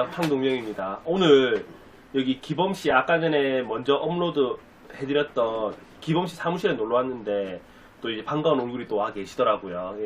안녕하세요. 황동명입니다. 오늘 여기 기범씨 아까 전에 먼저 업로드 해드렸던 기범씨 사무실에 놀러 왔는데 또 이제 반가운 얼굴이 또 와 계시더라고요.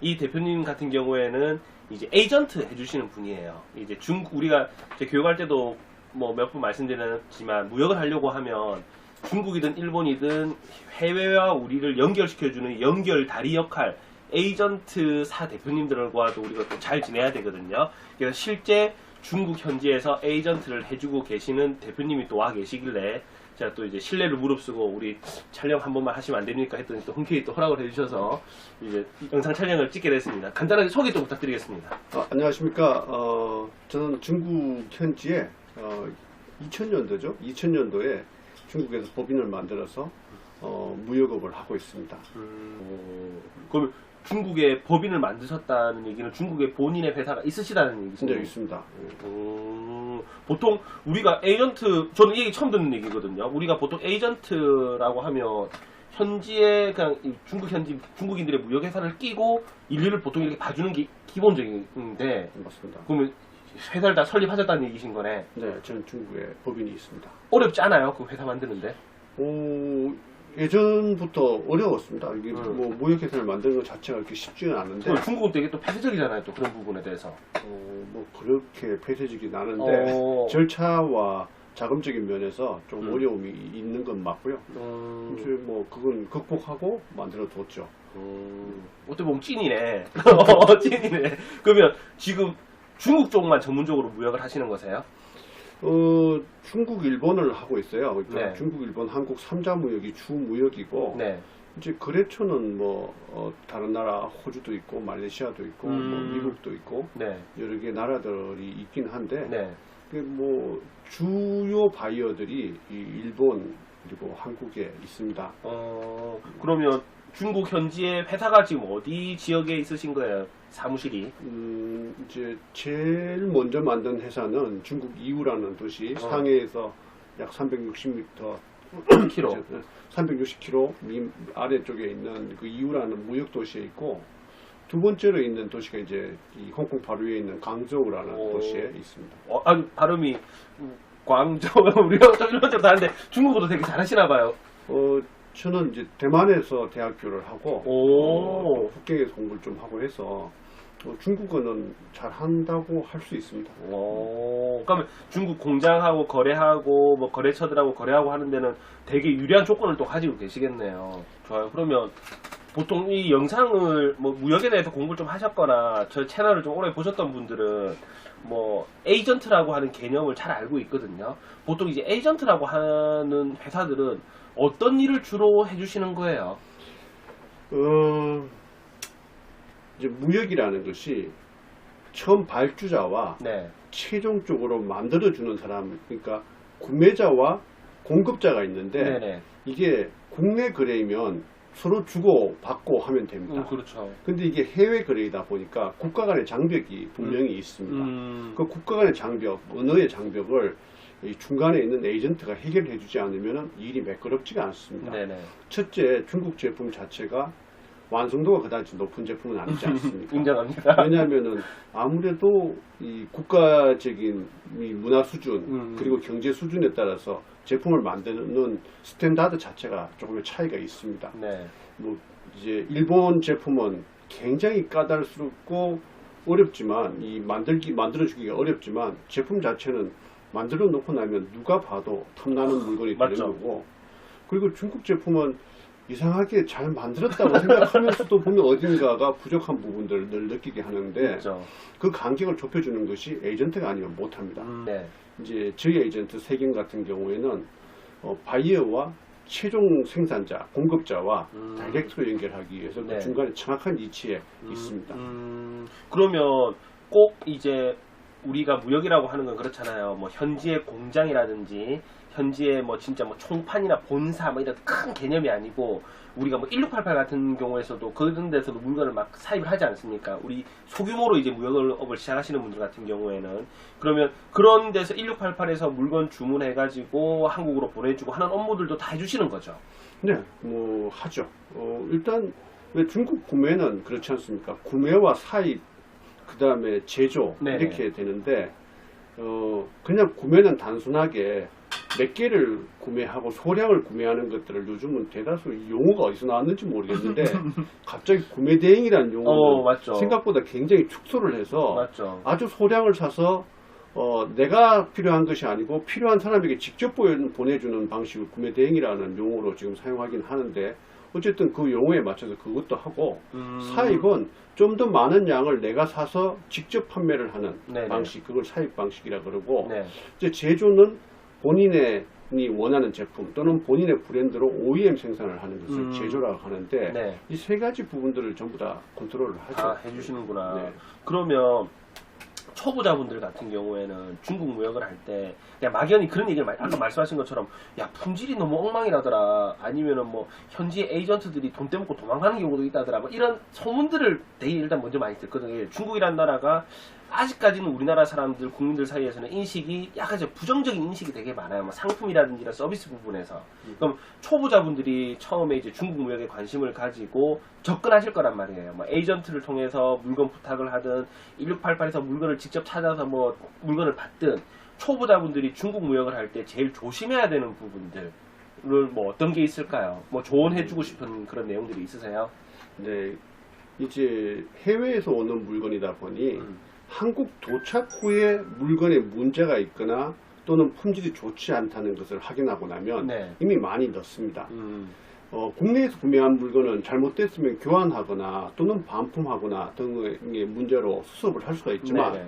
이 대표님 같은 경우에는 이제 에이전트 해주시는 분이에요. 이제 우리가 이제 교육할 때도 뭐 몇 번 말씀드렸지만 무역을 하려고 하면 중국이든 일본이든 해외와 우리를 연결시켜주는 연결다리 역할 에이전트사 대표님들과도 우리가 또 잘 지내야 되거든요. 그래서 실제 중국 현지에서 에이전트를 해주고 계시는 대표님이 또 와 계시길래 제가 또 이제 신뢰를 무릅쓰고 우리 촬영 한 번만 하시면 안 됩니까 했더니 또 흔쾌히 또 허락을 해주셔서 이제 영상 촬영을 찍게 됐습니다. 간단하게 소개 좀 부탁드리겠습니다. 안녕하십니까. 저는 중국 현지에 2000년도죠. 2000년도에 중국에서 법인을 만들어서 무역업을 하고 있습니다. 그럼 중국에 법인을 만드셨다는 얘기는 중국에 본인의 회사가 있으시다는 얘기신가요? 네, 있습니다. 보통 우리가 에이전트, 저는 이게 처음 듣는 얘기거든요. 우리가 보통 에이전트라고 하면 현지에 그냥 중국 현지 중국인들의 무역회사를 끼고 인류를 보통 이렇게 봐주는 게 기본적인데, 맞습니다. 그러면 회사를 다 설립하셨다는 얘기신 거네. 네, 저는 중국에 법인이 있습니다. 어렵지 않아요? 그 회사 만드는데? 예전부터 어려웠습니다. 이게 뭐 무역회사를 만드는 것 자체가 그렇게 쉽지는 않은데. 중국은 되게 또 폐쇄적이잖아요. 또 그런 부분에 대해서. 뭐 그렇게 폐쇄적이긴 않은데 절차와 자금적인 면에서 좀 어려움이 있는 건 맞고요. 이제 뭐 그건 극복하고 만들어 뒀죠. 어떻게 보면 찐이네. 찐이네. 그러면 지금 중국 쪽만 전문적으로 무역을 하시는 거세요? 중국, 일본을 하고 있어요. 그러니까 네. 중국, 일본, 한국 3자 무역이 주 무역이고, 네. 이제 거래처는 뭐 다른 나라 호주도 있고, 말레이시아도 있고, 뭐 미국도 있고, 네. 여러 개 나라들이 있긴 한데, 네. 뭐 주요 바이어들이 이 일본 그리고 한국에 있습니다. 그러면 중국 현지의 회사가 지금 어디 지역에 있으신 거예요? 사무실이? 이제 제일 먼저 만든 회사는 중국 이우라는 도시, 상해에서 약 360m, 360km 아래쪽에 있는 그 이우라는 무역 도시에 있고, 두 번째로 있는 도시가 이제 이 홍콩 바로 위에 있는 광저우라는 도시에 있습니다. 아니, 발음이 광저우, 우리가 좀 이런 데도 하는데 중국어도 되게 잘하시나 봐요. 저는 이제 대만에서 대학교를 하고 북경에서 공부를 좀 하고 해서 중국어는 잘 한다고 할 수 있습니다. 그러면 중국 공장하고 거래하고 뭐 거래처들하고 거래하고 하는 데는 되게 유리한 조건을 또 가지고 계시겠네요. 좋아요. 그러면 보통 이 영상을 뭐 무역에 대해서 공부를 좀 하셨거나 저 채널을 좀 오래 보셨던 분들은 뭐 에이전트라고 하는 개념을 잘 알고 있거든요. 보통 이제 에이전트라고 하는 회사들은 어떤 일을 주로 해주시는 거예요? 이제 무역이라는 것이 처음 발주자와 네. 최종적으로 만들어주는 사람, 그러니까 구매자와 공급자가 있는데 네네. 이게 국내 거래이면 서로 주고 받고 하면 됩니다. 그렇죠. 근데 이게 해외 거래이다 보니까 국가 간의 장벽이 분명히 있습니다. 그 국가 간의 장벽, 언어의 장벽을 이 중간에 있는 에이전트가 해결해 주지 않으면 일이 매끄럽지가 않습니다. 네네. 첫째, 중국 제품 자체가 완성도가 그다지 높은 제품은 아니지 않습니까? 인정합니다. 왜냐하면은 아무래도 이 국가적인 이 문화 수준 그리고 경제 수준에 따라서 제품을 만드는 스탠다드 자체가 조금의 차이가 있습니다. 네. 뭐 이제 일본 제품은 굉장히 까다롭고 어렵지만 이 만들어주기가 어렵지만 제품 자체는 만들어 놓고 나면 누가 봐도 탐나는 물건이 되는 거고, 그리고 중국 제품은 이상하게 잘 만들었다고 생각하면서도 보면 어딘가가 부족한 부분들을 늘 느끼게 하는데 그렇죠. 그 간격을 좁혀주는 것이 에이전트가 아니면 못합니다. 네. 이제 저희 에이전트 세경 같은 경우에는 바이어와 최종 생산자, 공급자와 다이렉트로 연결하기 위해서 네. 그 중간에 정확한 위치에 있습니다. 그러면 꼭 이제 우리가 무역이라고 하는 건 그렇잖아요. 뭐 현지의 공장이라든지 현지의 뭐 진짜 뭐 총판이나 본사 뭐 이런 큰 개념이 아니고 우리가 뭐 1688 같은 경우에서도 그런 데서도 물건을 막 사입을 하지 않습니까? 우리 소규모로 이제 무역업을 시작하시는 분들 같은 경우에는 그러면 그런 데서 1688에서 물건 주문해가지고 한국으로 보내주고 하는 업무들도 다 해주시는 거죠? 네, 뭐 하죠. 일단 왜 중국 구매는 그렇지 않습니까? 구매와 사입, 그 다음에 제조 네네. 이렇게 되는데 그냥 구매는 단순하게 몇 개를 구매하고 소량을 구매하는 것들을 요즘은 대다수 용어가 어디서 나왔는지 모르겠는데 갑자기 구매 대행이라는 용어는 맞죠. 생각보다 굉장히 축소를 해서 맞죠. 아주 소량을 사서 내가 필요한 것이 아니고 필요한 사람에게 직접 보내주는 방식을 구매 대행이라는 용어로 지금 사용하긴 하는데 어쨌든 그 용어에 맞춰서 그것도 하고 사입은 좀 더 많은 양을 내가 사서 직접 판매를 하는 네네. 방식, 그걸 사입 방식이라 그러고 네. 이제 제조는 본인이 원하는 제품 또는 본인의 브랜드로 OEM 생산을 하는 것을 제조라고 하는데 네. 이 세 가지 부분들을 전부 다 컨트롤을 하죠. 다 해주시는구나. 네. 그러면 초보자분들 같은 경우에는 중국 무역을 할 때 그냥 막연히 그런 얘기를 아까 말씀하신 것처럼 야 품질이 너무 엉망이라더라 아니면은 뭐 현지 에이전트들이 돈 떼먹고 도망가는 경우도 있다더라 뭐 이런 소문들을 되게 일단 먼저 많이 듣거든요. 중국이란 나라가 아직까지는 우리나라 사람들 국민들 사이에서는 인식이 약간 이제 부정적인 인식이 되게 많아요. 뭐 상품이라든지 서비스 부분에서. 그럼 초보자분들이 처음에 이제 중국 무역에 관심을 가지고 접근하실 거란 말이에요. 뭐 에이전트를 통해서 물건 부탁을 하든 1688에서 물건을 직접 찾아서 뭐 물건을 받든 초보자분들이 중국 무역을 할 때 제일 조심해야 되는 부분들을 뭐 어떤 게 있을까요? 뭐 조언해주고 싶은 그런 내용들이 있으세요? 네, 이제 해외에서 오는 물건이다 보니 한국 도착 후에 물건에 문제가 있거나 또는 품질이 좋지 않다는 것을 확인하고 나면 네. 이미 많이 늦습니다. 국내에서 구매한 물건은 잘못됐으면 교환하거나 또는 반품하거나 등의 문제로 수습을 할 수가 있지만 네네.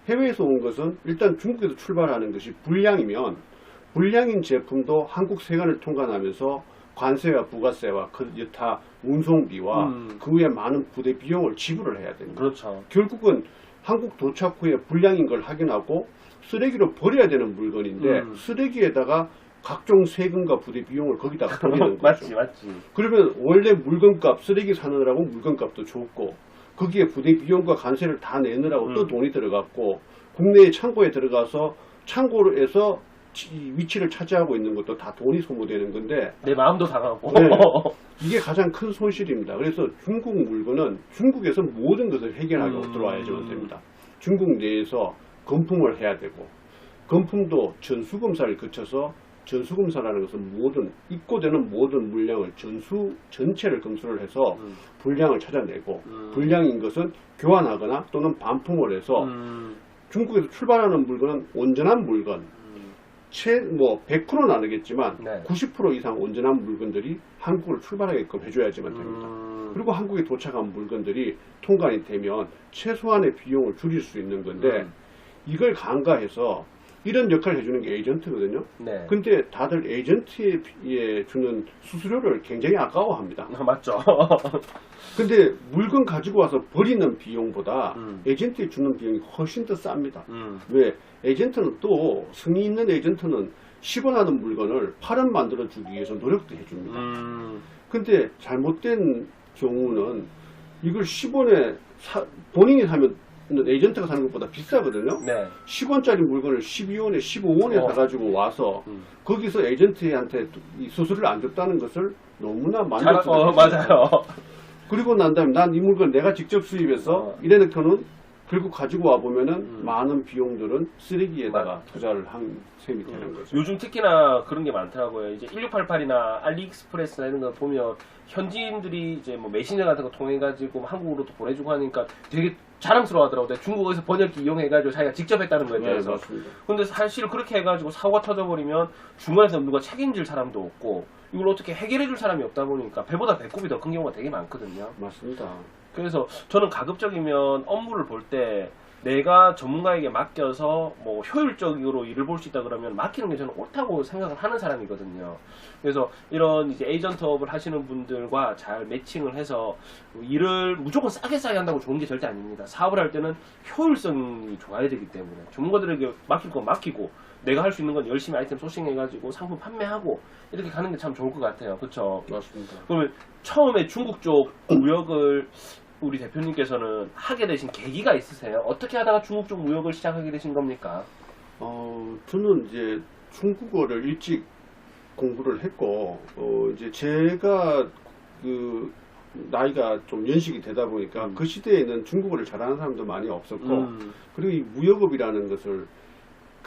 해외에서 온 것은 일단 중국에서 출발하는 것이 불량이면 불량인 제품도 한국 세관을 통관하면서 관세와 부가세와 그 여타 운송비와 그 외에 많은 부대 비용을 지불을 해야 됩니다. 그렇죠. 결국은 한국 도착 후에 불량인 걸 확인하고 쓰레기로 버려야 되는 물건인데 쓰레기에다가 각종 세금과 부대 비용을 거기다가 돌리는 거죠. 맞지. 그러면 원래 물건값 쓰레기 사느라고 물건값도 좋고 거기에 부대 비용과 관세를 다 내느라고 또 돈이 들어갔고 국내의 창고에 들어가서 창고에서 위치를 차지하고 있는 것도 다 돈이 소모되는 건데 내 마음도 상하고. 네, 이게 가장 큰 손실입니다. 그래서 중국 물건은 중국에서 모든 것을 해결하고 들어와야지만 됩니다. 중국 내에서 검품을 해야 되고 검품도 전수검사를 거쳐서 전수검사라는 것은 모든 입고되는 모든 물량을 전체를 검수를 해서 불량을 찾아내고 불량인 것은 교환하거나 또는 반품을 해서 중국에서 출발하는 물건은 온전한 물건 100%는 아니겠지만 네. 90% 이상 온전한 물건들이 한국으로 출발하게끔 해줘야지만 됩니다. 그리고 한국에 도착한 물건들이 통관이 되면 최소한의 비용을 줄일 수 있는 건데 이걸 간과해서 이런 역할을 해주는 게 에이전트거든요. 네. 근데 다들 에이전트에 주는 수수료를 굉장히 아까워합니다. 맞죠. 근데 물건 가지고 와서 버리는 비용보다 에이전트에 주는 비용이 훨씬 더 쌉니다. 왜? 에이전트는 또 성의 있는 에이전트는 10원 하는 물건을 8원 만들어 주기 위해서 노력도 해줍니다. 근데 잘못된 경우는 이걸 10원에 본인이 사면 에이전트가 사는 것보다 비싸거든요. 네. 10원짜리 물건을 12원에 15원에 사가지고 와서 거기서 에이전트한테 이 수수료를 안 줬다는 것을 너무나 만족스럽게 맞아요. 그리고 난 다음에 난 이 물건 내가 직접 수입해서 이래놓고는 결국 가지고 와 보면은 많은 비용들은 쓰레기에다가 투자를 한 셈이 되는 거죠. 요즘 특히나 그런 게 많더라고요. 이제 1688이나 알리익스프레스나 이런 거 보면 현지인들이 이제 뭐 메신저 같은 거 통해 가지고 한국으로도 보내주고 하니까 되게 자랑스러워하더라고요. 중국에서 번역기 이용해가지고 자기가 직접 했다는 거에 대해서. 맞습니다. 근데 사실 그렇게 해가지고 사고가 터져버리면 중간에서 누가 책임질 사람도 없고 이걸 어떻게 해결해줄 사람이 없다 보니까 배보다 배꼽이 더 큰 경우가 되게 많거든요. 맞습니다. 그래서 저는 가급적이면 업무를 볼 때 내가 전문가에게 맡겨서 뭐 효율적으로 일을 볼 수 있다 그러면 맡기는 게 저는 옳다고 생각을 하는 사람이거든요. 그래서 이런 이제 에이전트업을 하시는 분들과 잘 매칭을 해서 일을 무조건 싸게 한다고 좋은 게 절대 아닙니다. 사업을 할 때는 효율성이 좋아야 되기 때문에 전문가들에게 맡길 건 맡기고 내가 할 수 있는 건 열심히 아이템 소싱해가지고 상품 판매하고 이렇게 가는 게 참 좋을 것 같아요. 그렇죠? 맞습니다. 그러면 처음에 중국 쪽 무역을 우리 대표님께서는 하게 되신 계기가 있으세요? 어떻게 하다가 중국 쪽 무역을 시작하게 되신 겁니까? 저는 이제 중국어를 일찍 공부를 했고, 이제 제가 그 나이가 좀 연식이 되다 보니까 그 시대에는 중국어를 잘하는 사람도 많이 없었고, 그리고 이 무역업이라는 것을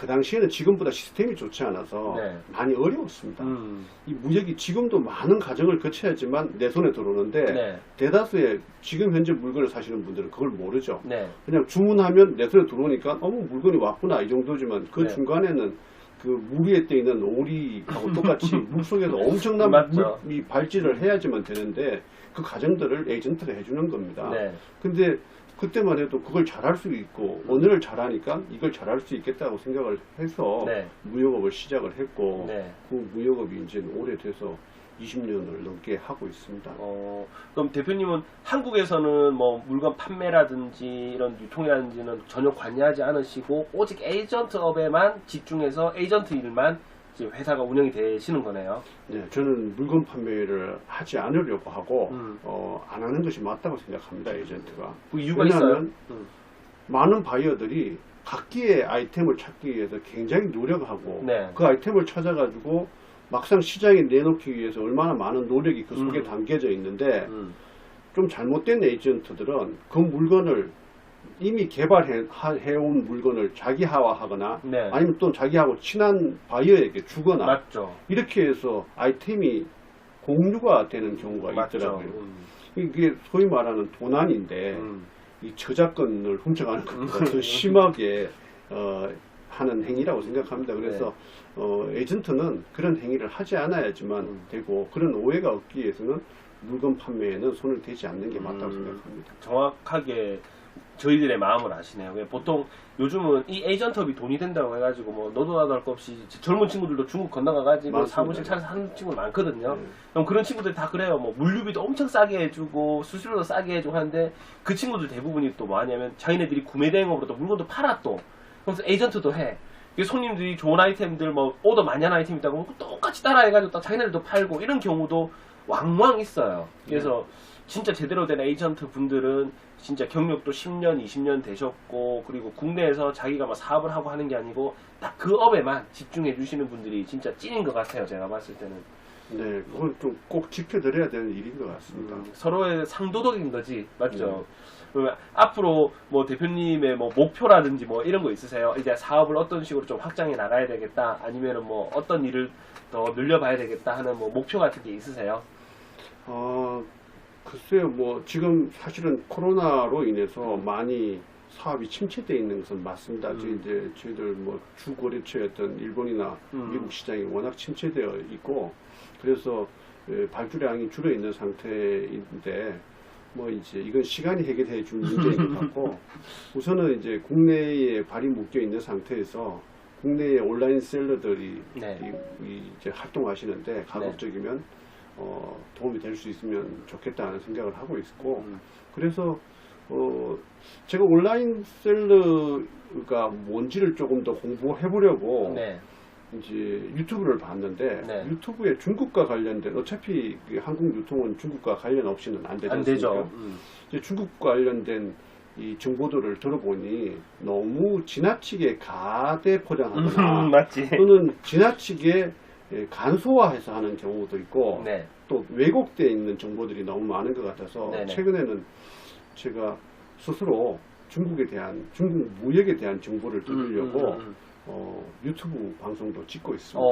그 당시에는 지금보다 시스템이 좋지 않아서 네. 많이 어려웠습니다. 음. 이 무역이 지금도 많은 과정을 거쳐야지만 내 손에 들어오는데 네. 대다수의 지금 현재 물건을 사시는 분들은 그걸 모르죠. 네. 그냥 주문하면 내 손에 들어오니까 어머 물건이 왔구나 이 정도지만 그 네. 중간에는 그 물 위에 떠 있는 오리하고 똑같이 물 속에서 엄청난 맞죠. 물이 발질을 해야지만 되는데 그 과정들을 에이전트가 해주는 겁니다. 네. 근데 그때만 해도 그걸 잘할 수 있고 언어를 잘하니까 이걸 잘할 수 있겠다고 생각을 해서 네. 무역업을 시작을 했고 네. 그 무역업이 이제 오래돼서 20년을 넘게 하고 있습니다. 그럼 대표님은 한국에서는 뭐 물건 판매라든지 이런 유통이라든지는 전혀 관여하지 않으시고 오직 에이전트업에만 집중해서 에이전트 일만 지금 회사가 운영이 되시는 거네요. 네, 저는 물건 판매를 하지 않으려고 하고 안 하는 것이 맞다고 생각합니다. 에이전트가. 그 이유가 있어요? 왜냐하면 많은 바이어들이 각기의 아이템을 찾기 위해서 굉장히 노력하고 네. 그 아이템을 찾아가지고 막상 시장에 내놓기 위해서 얼마나 많은 노력이 그 속에 담겨져 있는데 좀 잘못된 에이전트들은 그 물건을 이미 개발해온 물건을 자기화하거나 네. 아니면 또 자기하고 친한 바이어에게 주거나 맞죠. 이렇게 해서 아이템이 공유가 되는 경우가 맞죠. 있더라고요. 이게 소위 말하는 도난인데 이 저작권을 훔쳐가는 것보다 더 심하게 하는 행위라고 생각합니다. 그래서 에이전트는 그런 행위를 하지 않아야지만 되고 그런 오해가 없기 위해서는 물건 판매에는 손을 대지 않는 게 맞다고 생각합니다. 정확하게 저희들의 마음을 아시네요. 보통 요즘은 이 에이전트업이 돈이 된다고 해가지고 뭐 너도 나도 할 것 없이 젊은 친구들도 중국 건너가가지고 맞습니다. 사무실 차려서 하는 친구들 많거든요. 네. 그럼 그런 친구들 다 그래요. 뭐 물류비도 엄청 싸게 해주고 수수료도 싸게 해주고 하는데 그 친구들 대부분이 또 뭐 하냐면 자기네들이 구매 대행업으로 또 물건도 팔아 또. 그래서 에이전트도 해. 손님들이 좋은 아이템들 뭐 오더 많이 하는 아이템 있다고 똑같이 따라해가지고 또 자기네들도 팔고 이런 경우도 왕왕 있어요. 그래서 진짜 제대로 된 에이전트 분들은 진짜 경력도 10년, 20년 되셨고 그리고 국내에서 자기가 막 사업을 하고 하는 게 아니고 딱 그 업에만 집중해 주시는 분들이 진짜 찐인 것 같아요. 제가 봤을 때는. 네, 그건 좀 꼭 지켜드려야 되는 일인 것 같습니다. 서로의 상도덕인 거지. 맞죠? 그러면 앞으로 뭐 대표님의 뭐 목표라든지 뭐 이런 거 있으세요? 이제 사업을 어떤 식으로 좀 확장해 나가야 되겠다 아니면은 뭐 어떤 일을 더 늘려봐야 되겠다 하는 뭐 목표 같은 게 있으세요? 글쎄요, 뭐 지금 사실은 코로나로 인해서 많이 사업이 침체되어 있는 것은 맞습니다. 저희들 뭐 주거래처였던 일본이나 미국 시장이 워낙 침체되어 있고 그래서 발주량이 줄어 있는 상태인데 뭐 이제 이건 시간이 해결해 줄 문제인 것 같고 우선은 이제 국내에 발이 묶여 있는 상태에서 국내의 온라인 셀러들이 이제 활동하시는데 가급적이면 도움이 될 수 있으면 좋겠다는 생각을 하고 있고 그래서 제가 온라인 셀러가 뭔지를 조금 더 공부해 보려고 이제 유튜브를 봤는데 유튜브에 중국과 관련된 어차피 한국 유통은 중국과 관련 없이는 안 되지 않습니까? 이제 중국과 관련된 이 정보들을 들어보니 너무 지나치게 가대 포장하거나 맞지. 또는 지나치게 간소화해서 하는 경우도 있고 또 왜곡되어 있는 정보들이 너무 많은 것 같아서 최근에는 제가 스스로 중국 무역에 대한 정보를 들으려고 유튜브 방송도 찍고 있습니다.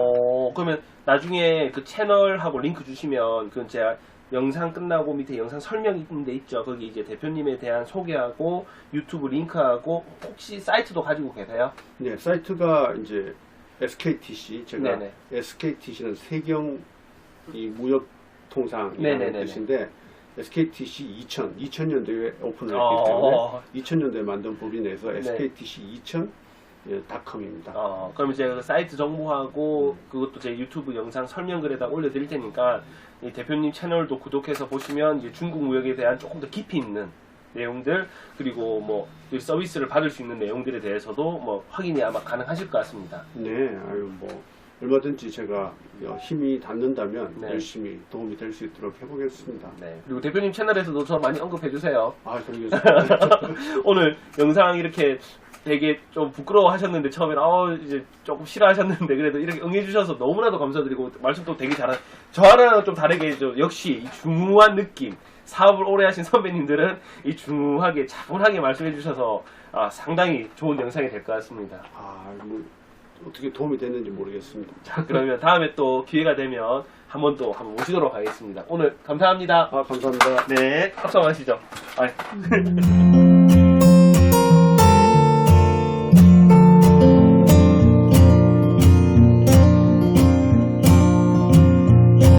그러면 나중에 그 채널하고 링크 주시면 그 제가 영상 끝나고 밑에 영상 설명이 있는데 있죠. 거기 이제 대표님에 대한 소개하고 유튜브 링크하고 혹시 사이트도 가지고 계세요? 네, 사이트가 이제 SKTC 제가 SKTC는 세경 이 무역 통상이라는 뜻인데 SKTC 2000년도에 오픈을 했기 때문에 2000년도에 만든 법인에서 SKTC 2000.com입니다. 그럼 제가 그 사이트 정보하고 그것도 제 유튜브 영상 설명글에다 올려드릴 테니까 이 대표님 채널도 구독해서 보시면 이제 중국 무역에 대한 조금 더 깊이 있는 내용들 그리고 뭐 서비스를 받을 수 있는 내용들에 대해서도 뭐 확인이 아마 가능하실 것 같습니다. 네, 아유 뭐 얼마든지 제가 힘이 닿는다면 열심히 도움이 될 수 있도록 해보겠습니다. 그리고 대표님 채널에서도 저 많이 언급해 주세요. 그러겠습니다. 오늘 영상 이렇게 되게 좀 부끄러워하셨는데 처음에는 이제 조금 싫어하셨는데 그래도 이렇게 응해주셔서 너무나도 감사드리고 말씀도 되게 저와는 좀 다르게 역시 이 중후한 느낌 사업을 오래 하신 선배님들은 이 중후하게 차분하게 말씀해 주셔서 상당히 좋은 영상이 될 것 같습니다. 뭐 어떻게 도움이 됐는지 모르겠습니다. 자, 그러면 다음에 또 기회가 되면 한 번 또 한번 모시도록 하겠습니다. 오늘 감사합니다. 감사합니다. 네, 박수 한번 하시죠. 아,